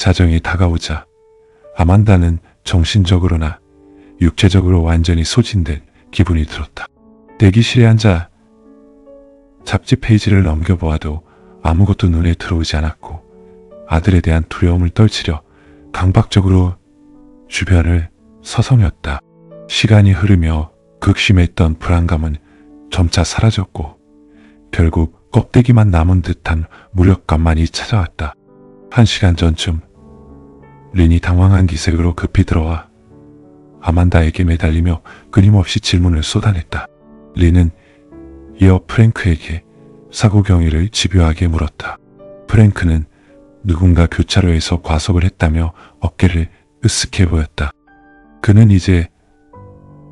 자정이 다가오자 아만다는 정신적으로나 육체적으로 완전히 소진된 기분이 들었다. 대기실에 앉아 잡지 페이지를 넘겨보아도 아무것도 눈에 들어오지 않았고 아들에 대한 두려움을 떨치려 강박적으로 주변을 서성였다. 시간이 흐르며 극심했던 불안감은 점차 사라졌고 결국 껍데기만 남은 듯한 무력감만이 찾아왔다. 1시간 전쯤 린이 당황한 기색으로 급히 들어와 아만다에게 매달리며 끊임없이 질문을 쏟아냈다. 린은 이어 프랭크에게 사고 경위를 집요하게 물었다. 프랭크는 누군가 교차로에서 과속을 했다며 어깨를 으쓱해 보였다. 그는 이제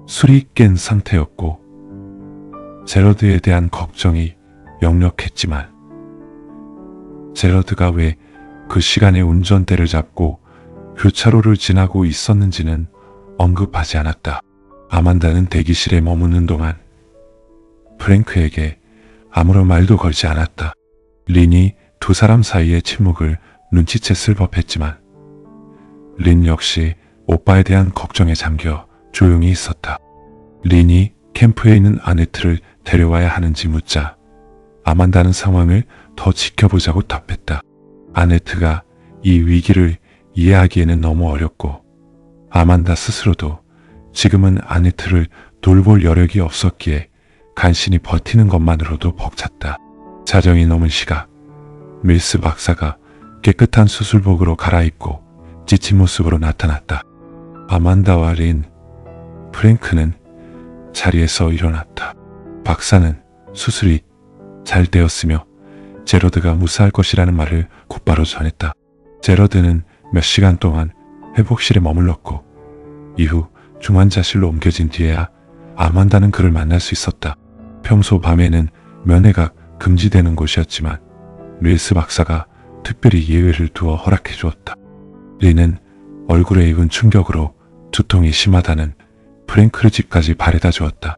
술이 깬 상태였고 제러드에 대한 걱정이 역력했지만 제러드가 왜 그 시간에 운전대를 잡고 교차로를 지나고 있었는지는 언급하지 않았다. 아만다는 대기실에 머무는 동안 프랭크에게 아무런 말도 걸지 않았다. 린이 두 사람 사이의 침묵을 눈치챘을 법했지만 린 역시 오빠에 대한 걱정에 잠겨 조용히 있었다. 린이 캠프에 있는 아네트를 데려와야 하는지 묻자 아만다는 상황을 더 지켜보자고 답했다. 아네트가 이 위기를 이해하기에는 너무 어렵고 아만다 스스로도 지금은 아네트를 돌볼 여력이 없었기에 간신히 버티는 것만으로도 벅찼다. 자정이 넘은 시각 밀스 박사가 깨끗한 수술복으로 갈아입고 지친 모습으로 나타났다. 아만다와 린, 프랭크는 자리에서 일어났다. 박사는 수술이 잘 되었으며 제러드가 무사할 것이라는 말을 곧바로 전했다. 제러드는 몇 시간 동안 회복실에 머물렀고 이후 중환자실로 옮겨진 뒤에야 아만다는 그를 만날 수 있었다. 평소 밤에는 면회가 금지되는 곳이었지만 밀스 박사가 특별히 예외를 두어 허락해 주었다. 린은 얼굴에 입은 충격으로 두통이 심하다는 프랭크를 집까지 바래다 주었다.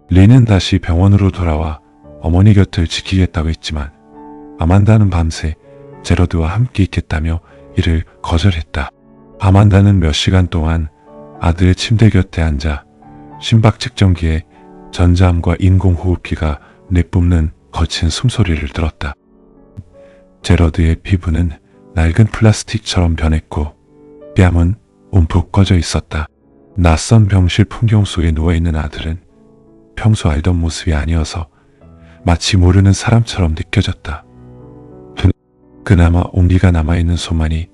린은 다시 병원으로 돌아와 어머니 곁을 지키겠다고 했지만 아만다는 밤새 제러드와 함께 있겠다며 이를 거절했다. 아만다는 몇 시간 동안 아들의 침대 곁에 앉아 심박 측정기에 전자암과 인공호흡기가 내뿜는 거친 숨소리를 들었다. 제러드의 피부는 낡은 플라스틱처럼 변했고 뺨은 움푹 꺼져 있었다. 낯선 병실 풍경 속에 누워있는 아들은 평소 알던 모습이 아니어서 마치 모르는 사람처럼 느껴졌다. 그나마 온기가 남아있는 손만이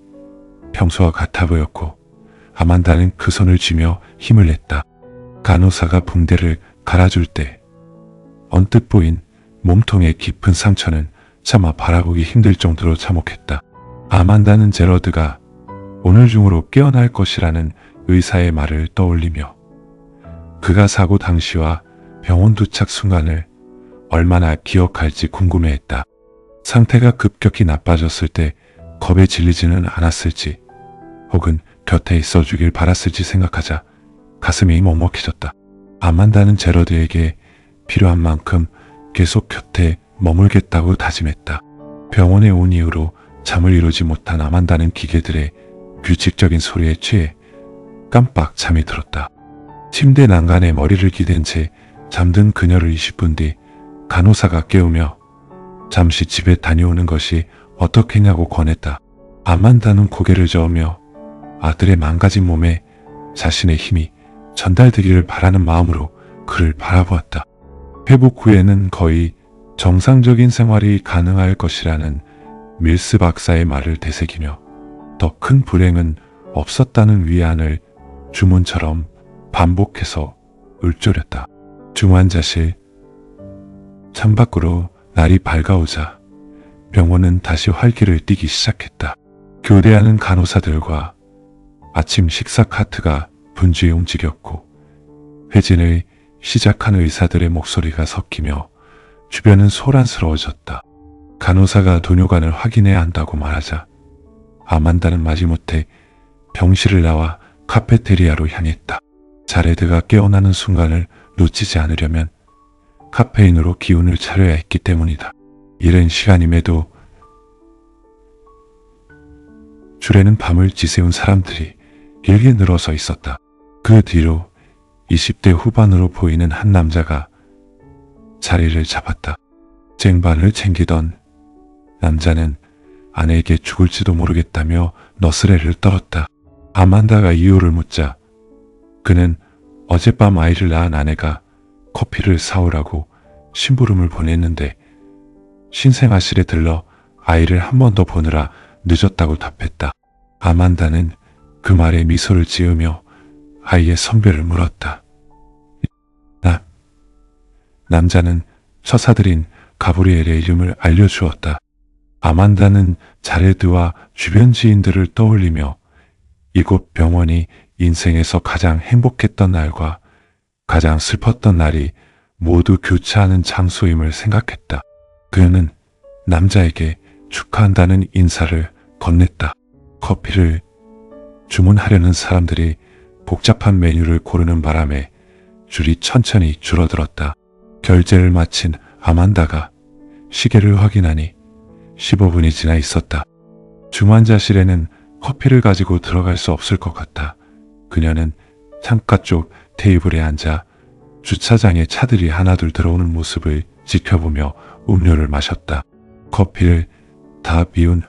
평소와 같아 보였고 아만다는 그 손을 쥐며 힘을 냈다. 간호사가 붕대를 갈아줄 때 언뜻 보인 몸통의 깊은 상처는 차마 바라보기 힘들 정도로 참혹했다. 아만다는 제러드가 오늘 중으로 깨어날 것이라는 의사의 말을 떠올리며 그가 사고 당시와 병원 도착 순간을 얼마나 기억할지 궁금해했다. 상태가 급격히 나빠졌을 때 겁에 질리지는 않았을지 혹은 곁에 있어주길 바랐을지 생각하자 가슴이 먹먹해졌다. 아만다는 제러드에게 필요한 만큼 계속 곁에 머물겠다고 다짐했다. 병원에 온 이후로 잠을 이루지 못한 아만다는 기계들의 규칙적인 소리에 취해 깜빡 잠이 들었다. 침대 난간에 머리를 기댄 채 잠든 그녀를 20분 뒤 간호사가 깨우며 잠시 집에 다녀오는 것이 어떻겠냐고 권했다. 아만다는 고개를 저으며 아들의 망가진 몸에 자신의 힘이 전달되기를 바라는 마음으로 그를 바라보았다. 회복 후에는 거의 정상적인 생활이 가능할 것이라는 밀스 박사의 말을 되새기며 더 큰 불행은 없었다는 위안을 주문처럼 반복해서 울조렸다. 중환자실 창밖으로 날이 밝아오자 병원은 다시 활기를 띠기 시작했다. 교대하는 간호사들과 아침 식사 카트가 분주히 움직였고 회진을 시작한 의사들의 목소리가 섞이며 주변은 소란스러워졌다. 간호사가 도뇨관을 확인해야 한다고 말하자 아만다는 마지못해 병실을 나와 카페테리아로 향했다. 자레드가 깨어나는 순간을 놓치지 않으려면 카페인으로 기운을 차려야 했기 때문이다. 이른 시간임에도 줄에는 밤을 지새운 사람들이 길게 늘어서 있었다. 그 뒤로 20대 후반으로 보이는 한 남자가 자리를 잡았다. 쟁반을 챙기던 남자는 아내에게 죽을지도 모르겠다며 너스레를 떨었다. 아만다가 이유를 묻자 그는 어젯밤 아이를 낳은 아내가 커피를 사오라고 심부름을 보냈는데 신생아실에 들러 아이를 한 번 더 보느라 늦었다고 답했다. 아만다는 그 말에 미소를 지으며 아이의 성별을 물었다. 남자는 처사들인 가브리엘의 이름을 알려주었다. 아만다는 자레드와 주변 지인들을 떠올리며 이곳 병원이 인생에서 가장 행복했던 날과 가장 슬펐던 날이 모두 교차하는 장소임을 생각했다. 그는 남자에게 축하한다는 인사를 건넸다. 커피를 주문하려는 사람들이 복잡한 메뉴를 고르는 바람에 줄이 천천히 줄어들었다. 결제를 마친 아만다가 시계를 확인하니 15분이 지나 있었다. 중환자실에는 커피를 가지고 들어갈 수 없을 것 같다. 그녀는 창가 쪽 테이블에 앉아 주차장에 차들이 하나둘 들어오는 모습을 지켜보며 음료를 마셨다. 커피를 다 비운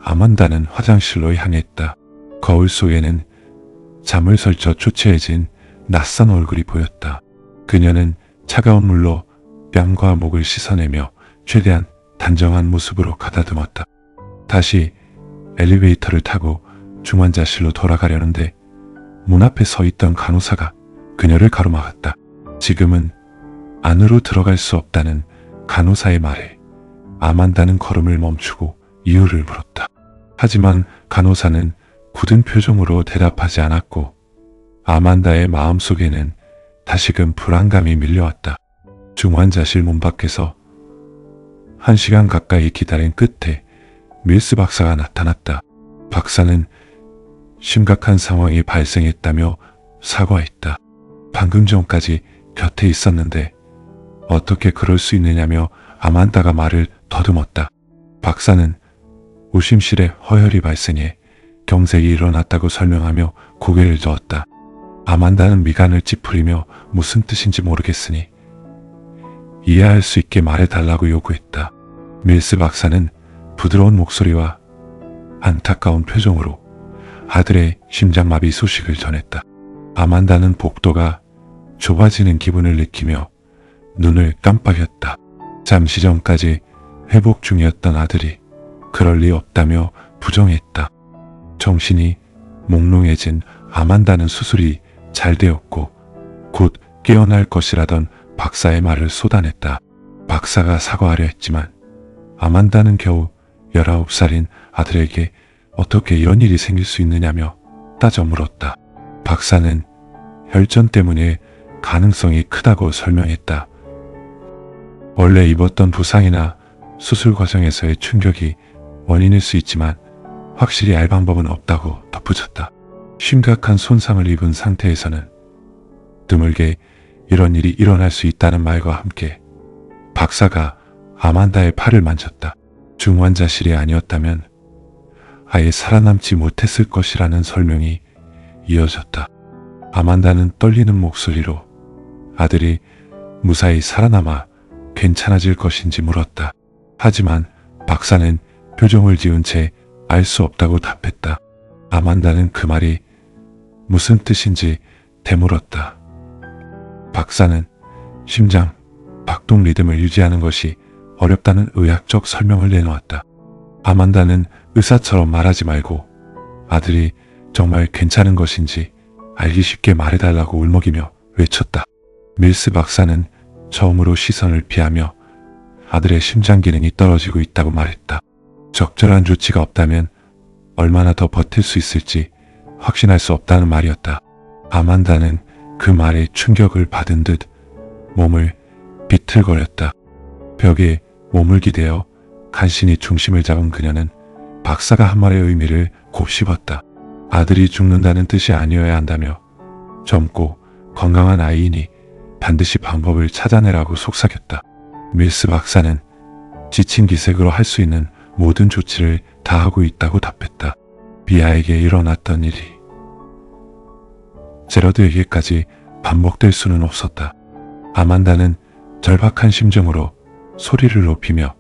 아만다는 화장실로 향했다. 거울 속에는 잠을 설쳐 초췌해진 낯선 얼굴이 보였다. 그녀는 차가운 물로 뺨과 목을 씻어내며 최대한 단정한 모습으로 가다듬었다. 다시 엘리베이터를 타고 중환자실로 돌아가려는데 문 앞에 서 있던 간호사가 그녀를 가로막았다. 지금은 안으로 들어갈 수 없다는 간호사의 말에 아만다는 걸음을 멈추고 이유를 물었다. 하지만 간호사는 굳은 표정으로 대답하지 않았고 아만다의 마음속에는 다시금 불안감이 밀려왔다. 중환자실 문 밖에서 1시간 가까이 기다린 끝에 밀스 박사가 나타났다. 박사는 심각한 상황이 발생했다며 사과했다. 방금 전까지 곁에 있었는데 어떻게 그럴 수 있느냐며 아만다가 말을 더듬었다. 박사는 오심실에 허혈이 발생해 경색이 일어났다고 설명하며 고개를 저었다. 아만다는 미간을 찌푸리며 무슨 뜻인지 모르겠으니 이해할 수 있게 말해달라고 요구했다. 밀스 박사는 부드러운 목소리와 안타까운 표정으로 아들의 심장마비 소식을 전했다. 아만다는 복도가 좁아지는 기분을 느끼며 눈을 깜빡였다. 잠시 전까지 회복 중이었던 아들이 그럴 리 없다며 부정했다. 정신이 몽롱해진 아만다는 수술이 잘 되었고 곧 깨어날 것이라던 박사의 말을 쏟아냈다. 박사가 사과하려 했지만 아만다는 겨우 19살인 아들에게 어떻게 이런 일이 생길 수 있느냐며 따져 물었다. 박사는 혈전 때문에 가능성이 크다고 설명했다. 원래 입었던 부상이나 수술 과정에서의 충격이 원인일 수 있지만 확실히 알 방법은 없다고 덧붙였다. 심각한 손상을 입은 상태에서는 드물게 이런 일이 일어날 수 있다는 말과 함께 박사가 아만다의 팔을 만졌다. 중환자실이 아니었다면 아예 살아남지 못했을 것이라는 설명이 이어졌다. 아만다는 떨리는 목소리로 아들이 무사히 살아남아 괜찮아질 것인지 물었다. 하지만 박사는 표정을 지은 채 알 수 없다고 답했다. 아만다는 그 말이 무슨 뜻인지 되물었다. 박사는 심장 박동 리듬을 유지하는 것이 어렵다는 의학적 설명을 내놓았다. 아만다는 의사처럼 말하지 말고 아들이 정말 괜찮은 것인지 알기 쉽게 말해달라고 울먹이며 외쳤다. 밀스 박사는 처음으로 시선을 피하며 아들의 심장 기능이 떨어지고 있다고 말했다. 적절한 조치가 없다면 얼마나 더 버틸 수 있을지 확신할 수 없다는 말이었다. 아만다는 그 말에 충격을 받은 듯 몸을 비틀거렸다. 벽에 몸을 기대어 간신히 중심을 잡은 그녀는 박사가 한 말의 의미를 곱씹었다. 아들이 죽는다는 뜻이 아니어야 한다며 젊고 건강한 아이이니 반드시 방법을 찾아내라고 속삭였다. 밀스 박사는 지친 기색으로 할 수 있는 모든 조치를 다하고 있다고 답했다. 비아에게 일어났던 일이 제러드에게까지 반복될 수는 없었다. 아만다는 절박한 심정으로 소리를 높이며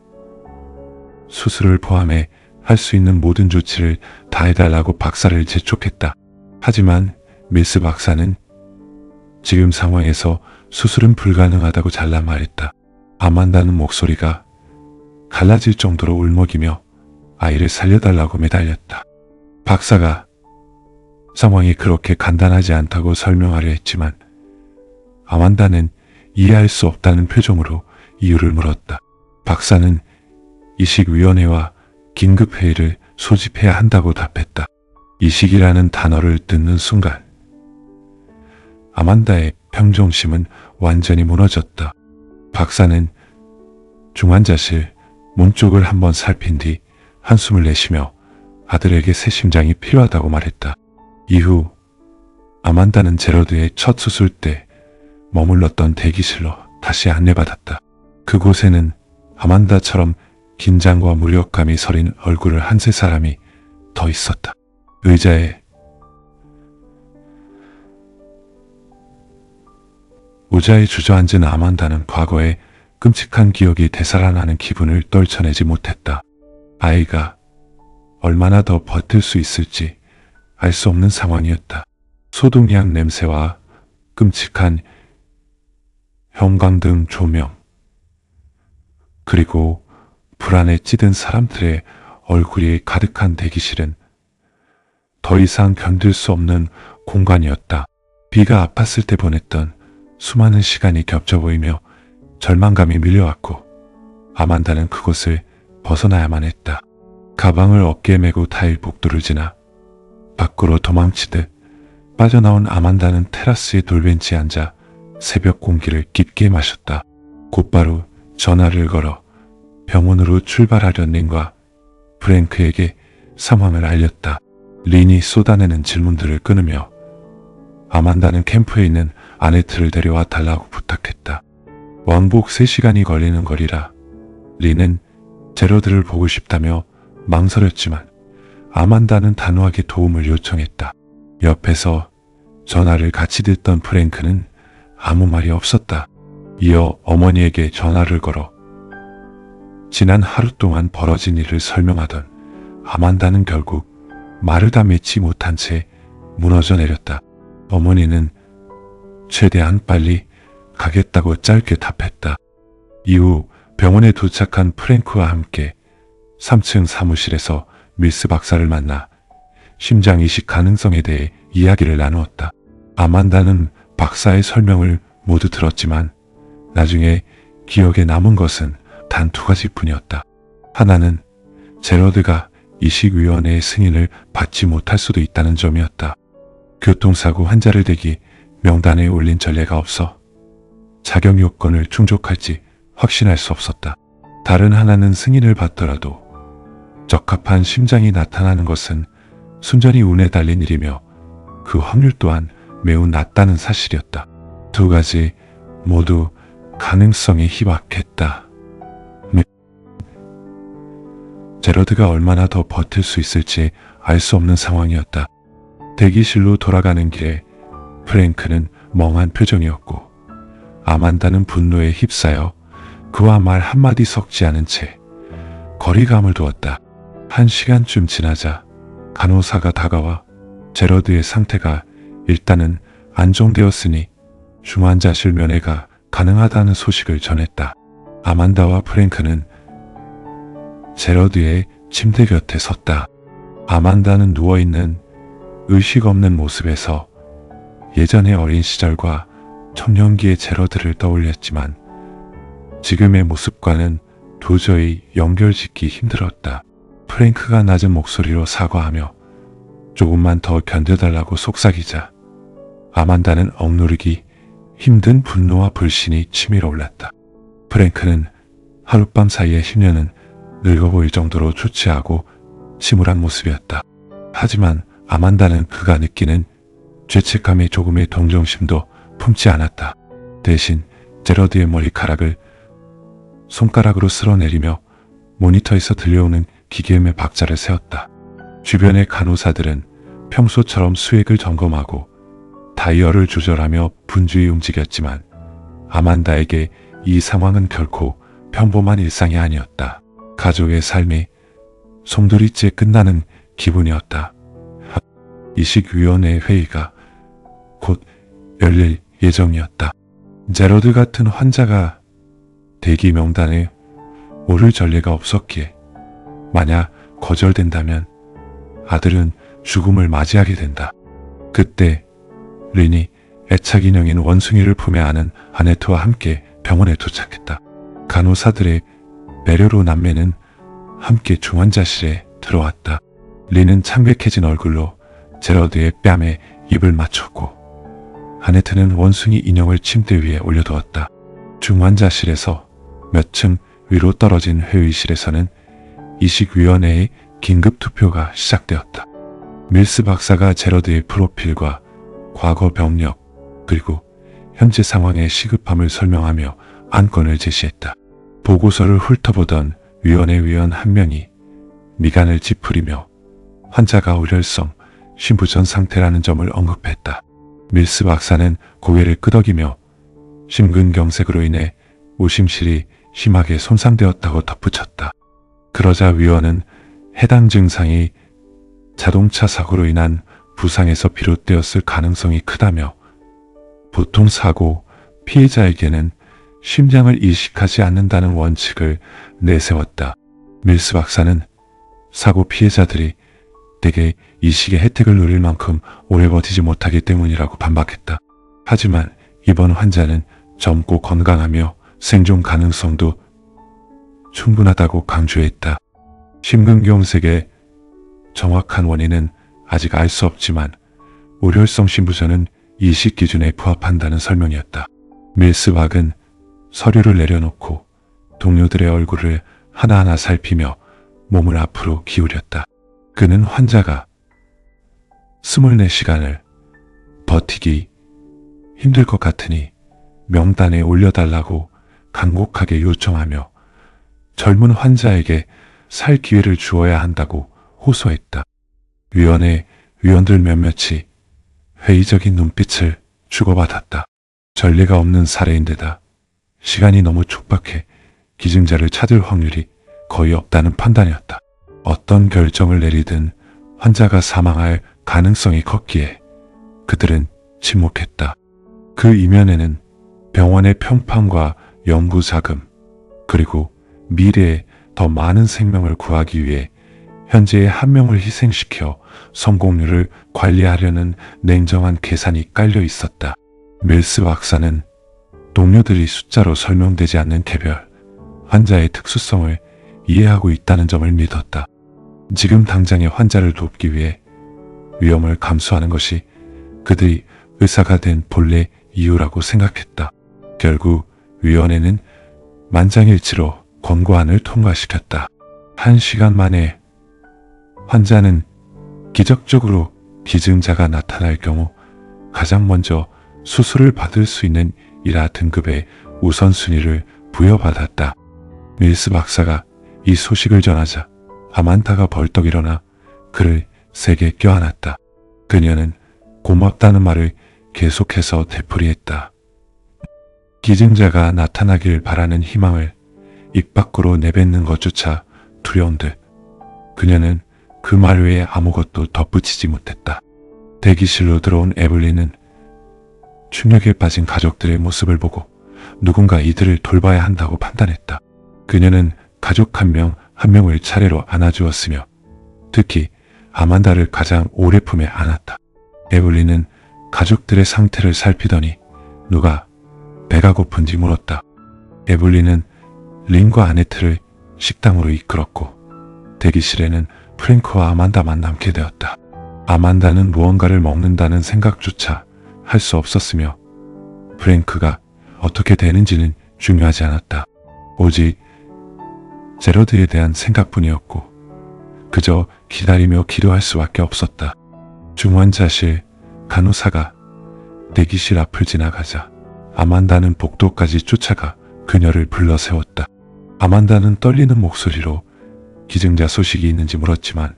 수술을 포함해 할 수 있는 모든 조치를 다 해달라고 박사를 재촉했다. 하지만 미스 박사는 지금 상황에서 수술은 불가능하다고 잘라 말했다. 아만다는 목소리가 갈라질 정도로 울먹이며 아이를 살려달라고 매달렸다. 박사가 상황이 그렇게 간단하지 않다고 설명하려 했지만 아만다는 이해할 수 없다는 표정으로 이유를 물었다. 박사는 이식위원회와 긴급회의를 소집해야 한다고 답했다. 이식이라는 단어를 듣는 순간 아만다의 평정심은 완전히 무너졌다. 박사는 중환자실 문 쪽을 한번 살핀 뒤 한숨을 내쉬며 아들에게 새 심장이 필요하다고 말했다. 이후 아만다는 제러드의 첫 수술 때 머물렀던 대기실로 다시 안내받았다. 그곳에는 아만다처럼 긴장과 무력감이 서린 얼굴을 한 세 사람이 더 있었다. 의자에 주저앉은 아만다는 과거의 끔찍한 기억이 되살아나는 기분을 떨쳐내지 못했다. 아이가 얼마나 더 버틸 수 있을지 알 수 없는 상황이었다. 소독약 냄새와 끔찍한 형광등 조명, 그리고 불안에 찌든 사람들의 얼굴이 가득한 대기실은 더 이상 견딜 수 없는 공간이었다. 비가 아팠을 때 보냈던 수많은 시간이 겹쳐 보이며 절망감이 밀려왔고 아만다는 그곳을 벗어나야만 했다. 가방을 어깨에 메고 타일 복도를 지나 밖으로 도망치듯 빠져나온 아만다는 테라스의 돌벤치에 앉아 새벽 공기를 깊게 마셨다. 곧바로 전화를 걸어 병원으로 출발하려는 린과 프랭크에게 상황을 알렸다. 린이 쏟아내는 질문들을 끊으며 아만다는 캠프에 있는 아네트를 데려와 달라고 부탁했다. 왕복 3시간이 걸리는 거리라 린은 제러드를 보고 싶다며 망설였지만 아만다는 단호하게 도움을 요청했다. 옆에서 전화를 같이 듣던 프랭크는 아무 말이 없었다. 이어 어머니에게 전화를 걸어 지난 하루 동안 벌어진 일을 설명하던 아만다는 결국 말을 다 맺지 못한 채 무너져 내렸다. 어머니는 최대한 빨리 가겠다고 짧게 답했다. 이후 병원에 도착한 프랭크와 함께 3층 사무실에서 미스 박사를 만나 심장 이식 가능성에 대해 이야기를 나누었다. 아만다는 박사의 설명을 모두 들었지만 나중에 기억에 남은 것은 단 2가지뿐이었다. 하나는 제러드가 이식위원회의 승인을 받지 못할 수도 있다는 점이었다. 교통사고 환자를 대기 명단에 올린 전례가 없어 자격 요건을 충족할지 확신할 수 없었다. 다른 하나는 승인을 받더라도 적합한 심장이 나타나는 것은 순전히 운에 달린 일이며 그 확률 또한 매우 낮다는 사실이었다. 2가지 모두 가능성이 희박했다. 제러드가 얼마나 더 버틸 수 있을지 알 수 없는 상황이었다. 대기실로 돌아가는 길에 프랭크는 멍한 표정이었고 아만다는 분노에 휩싸여 그와 말 한마디 섞지 않은 채 거리감을 두었다. 1시간쯤 지나자 간호사가 다가와 제러드의 상태가 일단은 안정되었으니 중환자실 면회가 가능하다는 소식을 전했다. 아만다와 프랭크는 제러드의 침대 곁에 섰다. 아만다는 누워있는 의식 없는 모습에서 예전의 어린 시절과 청년기의 제러드를 떠올렸지만 지금의 모습과는 도저히 연결짓기 힘들었다. 프랭크가 낮은 목소리로 사과하며 조금만 더 견뎌달라고 속삭이자 아만다는 억누르기 힘든 분노와 불신이 치밀어 올랐다. 프랭크는 하룻밤 사이에 10년은 늙어 보일 정도로 초췌하고 침울한 모습이었다. 하지만 아만다는 그가 느끼는 죄책감에 조금의 동정심도 품지 않았다. 대신 제러드의 머리카락을 손가락으로 쓸어내리며 모니터에서 들려오는 기계음의 박자를 세웠다. 주변의 간호사들은 평소처럼 수액을 점검하고 다이얼을 조절하며 분주히 움직였지만 아만다에게 이 상황은 결코 평범한 일상이 아니었다. 가족의 삶이 솜돌이째 끝나는 기분이었다. 이식위원회 회의가 곧 열릴 예정이었다. 제로드 같은 환자가 대기 명단에 오를 전례가 없었기에 만약 거절된다면 아들은 죽음을 맞이하게 된다. 그때 린이 애착 인형인 원숭이를 품에 안은 아네트와 함께 병원에 도착했다. 간호사들의 배려로 남매는 함께 중환자실에 들어왔다. 린은 창백해진 얼굴로 제러드의 뺨에 입을 맞췄고 아네트는 원숭이 인형을 침대 위에 올려두었다. 중환자실에서 몇 층 위로 떨어진 회의실에서는 이식위원회의 긴급 투표가 시작되었다. 밀스 박사가 제러드의 프로필과 과거 병력 그리고 현재 상황의 시급함을 설명하며 안건을 제시했다. 보고서를 훑어보던 위원회 위원 한 명이 미간을 찌푸리며 환자가 우열성 심부전 상태라는 점을 언급했다. 밀스 박사는 고개를 끄덕이며 심근경색으로 인해 우심실이 심하게 손상되었다고 덧붙였다. 그러자 위원은 해당 증상이 자동차 사고로 인한 부상에서 비롯되었을 가능성이 크다며 보통 사고 피해자에게는 심장을 이식하지 않는다는 원칙을 내세웠다. 밀스 박사는 사고 피해자들이 대개 이식의 혜택을 누릴 만큼 오래 버티지 못하기 때문이라고 반박했다. 하지만 이번 환자는 젊고 건강하며 생존 가능성도 충분하다고 강조했다. 심근경색의 정확한 원인은 아직 알 수 없지만 우렬성 심부전은 이식 기준에 부합한다는 설명이었다. 밀스 박은 서류를 내려놓고 동료들의 얼굴을 하나하나 살피며 몸을 앞으로 기울였다. 그는 환자가 24시간을 버티기 힘들 것 같으니 명단에 올려달라고 간곡하게 요청하며 젊은 환자에게 살 기회를 주어야 한다고 호소했다. 위원회 위원들 몇몇이 회의적인 눈빛을 주고받았다. 전례가 없는 사례인데다 시간이 너무 촉박해 기증자를 찾을 확률이 거의 없다는 판단이었다. 어떤 결정을 내리든 환자가 사망할 가능성이 컸기에 그들은 침묵했다. 그 이면에는 병원의 평판과 연구 자금, 그리고 미래에 더 많은 생명을 구하기 위해 현재의 한 명을 희생시켜 성공률을 관리하려는 냉정한 계산이 깔려 있었다. 밀스 박사는 동료들이 숫자로 설명되지 않는 개별 환자의 특수성을 이해하고 있다는 점을 믿었다. 지금 당장의 환자를 돕기 위해 위험을 감수하는 것이 그들이 의사가 된 본래 이유라고 생각했다. 결국 위원회는 만장일치로 권고안을 통과시켰다. 1시간 만에 환자는 기적적으로 기증자가 나타날 경우 가장 먼저 수술을 받을 수 있는 1하 등급의 우선순위를 부여받았다. 밀스 박사가 이 소식을 전하자 아만다가 벌떡 일어나 그를 세게 껴안았다. 그녀는 고맙다는 말을 계속해서 되풀이했다. 기증자가 나타나길 바라는 희망을 입 밖으로 내뱉는 것조차 두려운 듯 그녀는 그 말 외에 아무것도 덧붙이지 못했다. 대기실로 들어온 에블린은 충격에 빠진 가족들의 모습을 보고 누군가 이들을 돌봐야 한다고 판단했다. 그녀는 가족 한 명 한 명을 차례로 안아주었으며 특히 아만다를 가장 오래 품에 안았다. 에블린은 가족들의 상태를 살피더니 누가 배가 고픈지 물었다. 에블린은 린과 아네트를 식당으로 이끌었고 대기실에는 프랭크와 아만다만 남게 되었다. 아만다는 무언가를 먹는다는 생각조차 할 수 없었으며 프랭크가 어떻게 되는지는 중요하지 않았다. 오직 제러드에 대한 생각뿐이었고 그저 기다리며 기도할 수밖에 없었다. 중환자실 간호사가 대기실 앞을 지나가자 아만다는 복도까지 쫓아가 그녀를 불러 세웠다. 아만다는 떨리는 목소리로 기증자 소식이 있는지 물었지만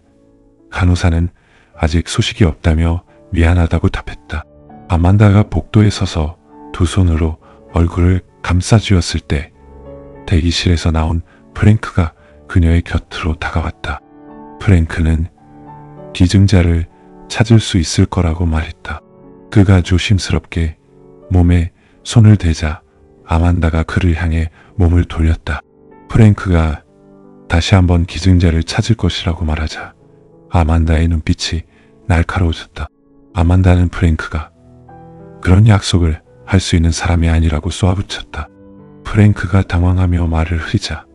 간호사는 아직 소식이 없다며 미안하다고 답했다. 아만다가 복도에 서서 두 손으로 얼굴을 감싸쥐었을 때 대기실에서 나온 프랭크가 그녀의 곁으로 다가왔다. 프랭크는 기증자를 찾을 수 있을 거라고 말했다. 그가 조심스럽게 몸에 손을 대자 아만다가 그를 향해 몸을 돌렸다. 프랭크가 다시 한번 기증자를 찾을 것이라고 말하자 아만다의 눈빛이 날카로워졌다. 아만다는 프랭크가 그런 약속을 할 수 있는 사람이 아니라고 쏘아붙였다. 프랭크가 당황하며 말을 흐리자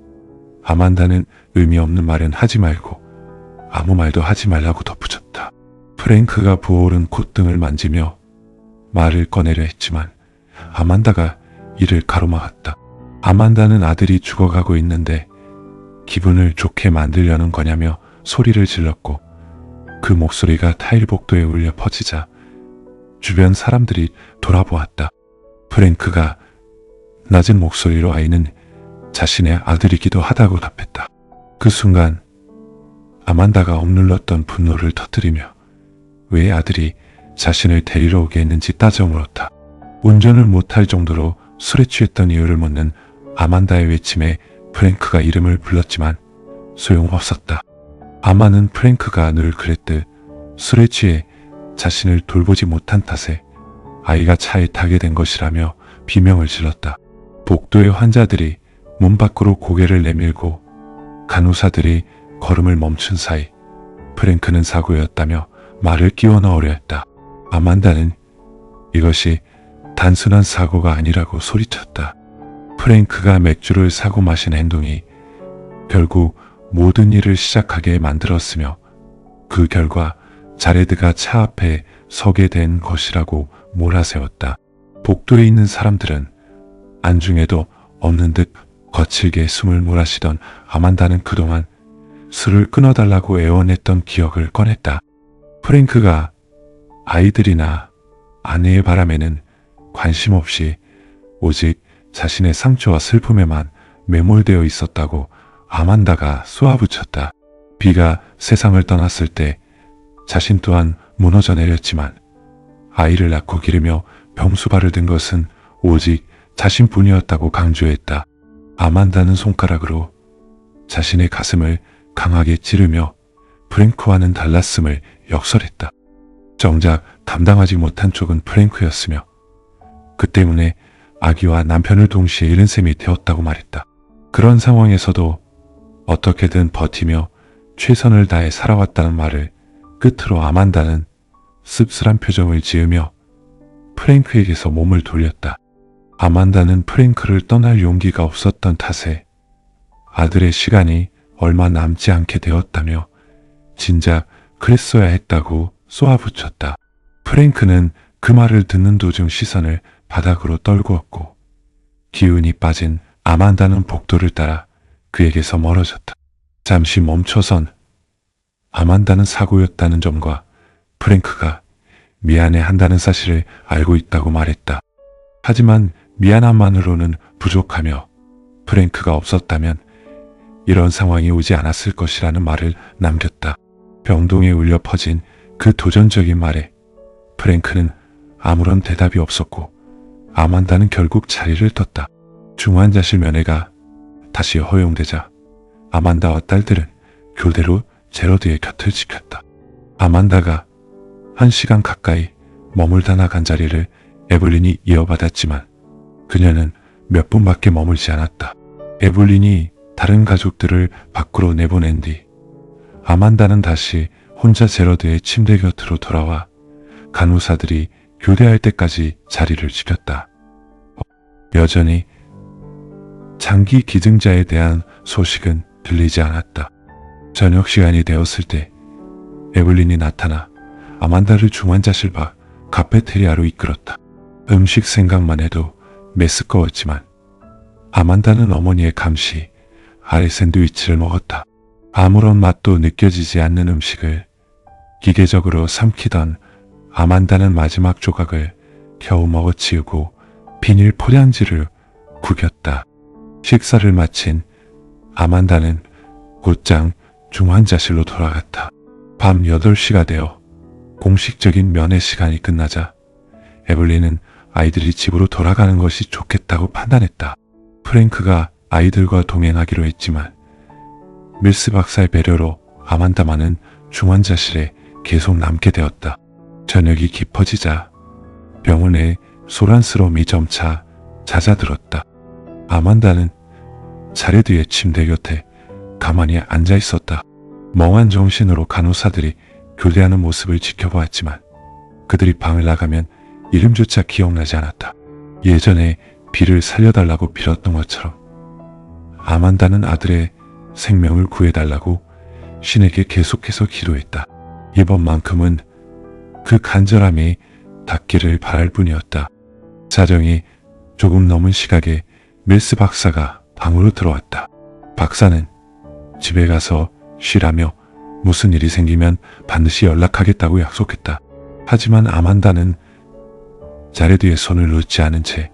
아만다는 의미 없는 말은 하지 말고 아무 말도 하지 말라고 덧붙였다. 프랭크가 부어오른 콧등을 만지며 말을 꺼내려 했지만 아만다가 이를 가로막았다. 아만다는 아들이 죽어가고 있는데 기분을 좋게 만들려는 거냐며 소리를 질렀고 그 목소리가 타일 복도에 울려 퍼지자 주변 사람들이 돌아보았다. 프랭크가 낮은 목소리로 아이는 자신의 아들이기도 하다고 답했다. 그 순간 아만다가 억눌렀던 분노를 터뜨리며 왜 아들이 자신을 데리러 오게 했는지 따져 물었다. 운전을 못할 정도로 술에 취했던 이유를 묻는 아만다의 외침에 프랭크가 이름을 불렀지만 소용없었다. 아마는 프랭크가 늘 그랬듯 술에 취해 자신을 돌보지 못한 탓에 아이가 차에 타게 된 것이라며 비명을 질렀다. 복도의 환자들이 문 밖으로 고개를 내밀고 간호사들이 걸음을 멈춘 사이 프랭크는 사고였다며 말을 끼워 넣으려 했다. 아만다는 이것이 단순한 사고가 아니라고 소리쳤다. 프랭크가 맥주를 사고 마신 행동이 결국 모든 일을 시작하게 만들었으며 그 결과 자레드가 차 앞에 서게 된 것이라고 몰아세웠다. 복도에 있는 사람들은 안중에도 없는 듯 거칠게 숨을 몰아쉬던 아만다는 그동안 술을 끊어달라고 애원했던 기억을 꺼냈다. 프랭크가 아이들이나 아내의 바람에는 관심 없이 오직 자신의 상처와 슬픔에만 매몰되어 있었다고 아만다가 쏘아붙였다. 비가 세상을 떠났을 때 자신 또한 무너져 내렸지만 아이를 낳고 기르며 병수발을 든 것은 오직 자신뿐이었다고 강조했다. 아만다는 손가락으로 자신의 가슴을 강하게 찌르며 프랭크와는 달랐음을 역설했다. 정작 감당하지 못한 쪽은 프랭크였으며 그 때문에 아기와 남편을 동시에 잃은 셈이 되었다고 말했다. 그런 상황에서도 어떻게든 버티며 최선을 다해 살아왔다는 말을 끝으로 아만다는 씁쓸한 표정을 지으며 프랭크에게서 몸을 돌렸다. 아만다는 프랭크를 떠날 용기가 없었던 탓에 아들의 시간이 얼마 남지 않게 되었다며 진작 그랬어야 했다고 쏘아붙였다. 프랭크는 그 말을 듣는 도중 시선을 바닥으로 떨구었고 기운이 빠진 아만다는 복도를 따라 그에게서 멀어졌다. 잠시 멈춰선 아만다는 사고였다는 점과 프랭크가 미안해 한다는 사실을 알고 있다고 말했다. 하지만 미안함만으로는 부족하며 프랭크가 없었다면 이런 상황이 오지 않았을 것이라는 말을 남겼다. 병동에 울려 퍼진 그 도전적인 말에 프랭크는 아무런 대답이 없었고 아만다는 결국 자리를 떴다. 중환자실 면회가 다시 허용되자 아만다와 딸들은 교대로 제러드의 곁을 지켰다. 아만다가 1시간 가까이 머물다 나간 자리를 에블린이 이어받았지만 그녀는 몇 분밖에 머물지 않았다. 에블린이 다른 가족들을 밖으로 내보낸 뒤 아만다는 다시 혼자 제러드의 침대 곁으로 돌아와 간호사들이 교대할 때까지 자리를 지켰다. 여전히 장기 기증자에 대한 소식은 들리지 않았다. 저녁 시간이 되었을 때 에블린이 나타나 아만다를 중환자실 밖 카페테리아로 이끌었다. 음식 생각만 해도 메스꺼웠지만 아만다는 어머니의 감시 아래 샌드위치를 먹었다. 아무런 맛도 느껴지지 않는 음식을 기계적으로 삼키던 아만다는 마지막 조각을 겨우 먹어치우고 비닐 포장지를 구겼다. 식사를 마친 아만다는 곧장 중환자실로 돌아갔다. 밤 8시가 되어 공식적인 면회 시간이 끝나자 에블린은 아이들이 집으로 돌아가는 것이 좋겠다고 판단했다. 프랭크가 아이들과 동행하기로 했지만 밀스 박사의 배려로 아만다만은 중환자실에 계속 남게 되었다. 저녁이 깊어지자 병원의 소란스러움이 점차 잦아들었다. 아만다는 자리 뒤에 침대 곁에 가만히 앉아 있었다. 멍한 정신으로 간호사들이 교대하는 모습을 지켜보았지만 그들이 방을 나가면 이름조차 기억나지 않았다. 예전에 비를 살려달라고 빌었던 것처럼 아만다는 아들의 생명을 구해달라고 신에게 계속해서 기도했다. 이번만큼은 그 간절함이 닿기를 바랄 뿐이었다. 자정이 조금 넘은 시각에 밀스 박사가 방으로 들어왔다. 박사는 집에 가서 쉬라며 무슨 일이 생기면 반드시 연락하겠다고 약속했다. 하지만 아만다는 자리 뒤에 손을 놓지 않은 채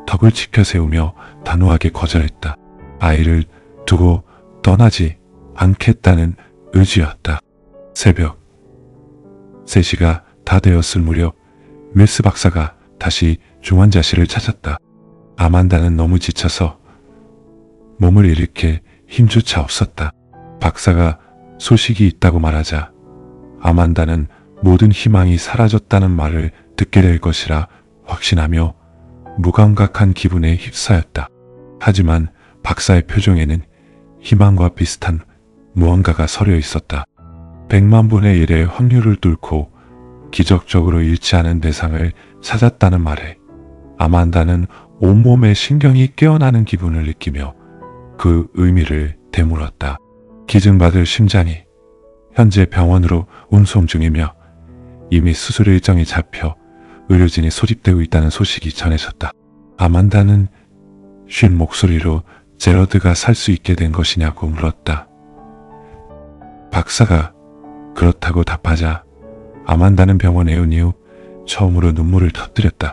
턱을 치켜 세우며 단호하게 거절했다. 아이를 두고 떠나지 않겠다는 의지였다. 새벽 3시가 다 되었을 무렵 밀스 박사가 다시 중환자실을 찾았다. 아만다는 너무 지쳐서 몸을 일으킬 힘조차 없었다. 박사가 소식이 있다고 말하자 아만다는 모든 희망이 사라졌다는 말을 듣게 될 것이라 확신하며 무감각한 기분에 휩싸였다. 하지만 박사의 표정에는 희망과 비슷한 무언가가 서려 있었다. 100만 분의 1의 확률을 뚫고 기적적으로 잃지 않은 대상을 찾았다는 말에 아만다는 온몸의 신경이 깨어나는 기분을 느끼며 그 의미를 되물었다. 기증받을 심장이 현재 병원으로 운송 중이며 이미 수술 일정이 잡혀 의료진이 소집되고 있다는 소식이 전해졌다. 아만다는 쉰 목소리로 제러드가 살 수 있게 된 것이냐고 물었다. 박사가 그렇다고 답하자 아만다는 병원에 온 이후 처음으로 눈물을 터뜨렸다.